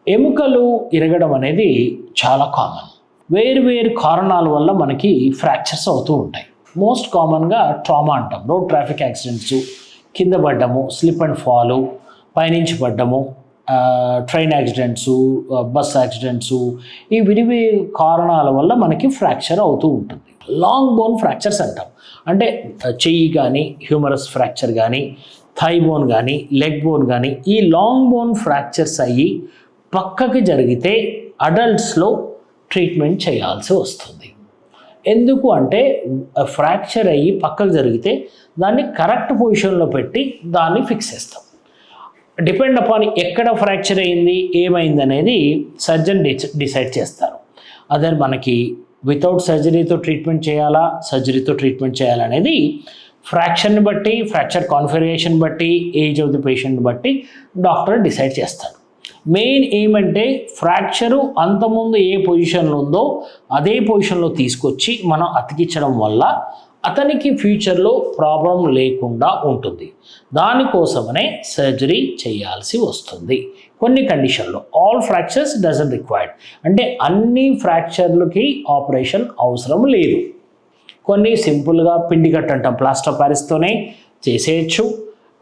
ఎముకలు ఇరగడం అనేది చాలా కామన్. వేరు కారణాల వల్ల మనకి ఫ్రాక్చర్స్ అవుతూ ఉంటాయి. మోస్ట్ కామన్గా ట్రామా అంటాం. రోడ్ ట్రాఫిక్ యాక్సిడెంట్స్, కింద పడ్డము, స్లిప్ అండ్ ఫాలు, పైనుంచి పడ్డము, ట్రైన్ యాక్సిడెంట్స్, బస్ యాక్సిడెంట్స్, ఈ విడివి కారణాల వల్ల మనకి ఫ్రాక్చర్ అవుతూ ఉంటుంది. లాంగ్ బోన్ ఫ్రాక్చర్స్ అంటాం. అంటే చెయ్యి కానీ, హ్యూమరస్ ఫ్రాక్చర్ కానీ, థై బోన్ కానీ, లెగ్ బోన్ కానీ, ఈ లాంగ్ బోన్ ఫ్రాక్చర్స్ అయ్యి పక్కకి జరిగితే అడల్ట్స్లో ట్రీట్మెంట్ చేయాల్సి వస్తుంది. ఎందుకు అంటే ఫ్రాక్చర్ అయ్యి పక్కకు జరిగితే దాన్ని కరెక్ట్ పొజిషన్లో పెట్టి దాన్ని ఫిక్స్ చేస్తాం. డిపెండ్ అపాన్ ఎక్కడ ఫ్రాక్చర్ అయింది, ఏమైంది అనేది సర్జన్ డిసైడ్ చేస్తారు. అదే మనకి వితౌట్ సర్జరీతో ట్రీట్మెంట్ చేయాలా, సర్జరీతో ట్రీట్మెంట్ చేయాలనేది ఫ్రాక్చర్ని బట్టి, ఫ్రాక్చర్ కాన్ఫిగరేషన్ బట్టి, ఏజ్ ఆఫ్ ది పేషెంట్ బట్టి డాక్టర్ డిసైడ్ చేస్తారు. మెయిన్ ఏమంటే ఫ్రాక్చరు అంతకుముందు ఏ పొజిషన్లో ఉందో అదే పొజిషన్లో తీసుకొచ్చి మనం అతికించడం వల్ల అతనికి ఫ్యూచర్లో ప్రాబ్లం లేకుండా ఉంటుంది. దానికోసమనే సర్జరీ చేయాల్సి వస్తుంది కొన్ని కండిషన్లో. ఆల్ ఫ్రాక్చర్స్ డజంట్ రిక్వైర్డ్, అంటే అన్ని ఫ్రాక్చర్లకి ఆపరేషన్ అవసరం లేదు. కొన్ని సింపుల్గా పిండి కట్ అంటాం, ప్లాస్టర్ ఆఫ్ ప్యారిస్తోనే చేసేయచ్చు.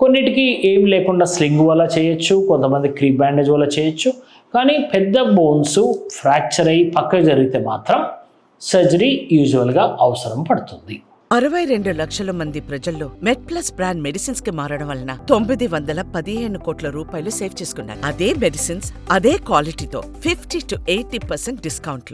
కొన్నిటికి ఏం లేకుండా స్లింగ్ వల్ల చేయొచ్చు, కొంతమంది క్రీప్ బ్యాండేజ్ వల్ల చేయొచ్చు. కానీ పెద్ద బోన్స్ ఫ్రాక్చర్ అయ్యి పక్కకు జరిగితే మాత్రం సర్జరీ యూజువల్గా అవసరం పడుతుంది. 62 లక్షల మంది ప్రజల్లో మెడ్ప్లస్ బ్రాండ్ మెడిసిన్స్ కి మారడం వలన 915 కోట్ల రూపాయలు సేవ్ చేసుకున్నారు. అదే మెడిసిన్స్ అదే క్వాలిటీతో 50 to 80% డిస్కౌంట్లు.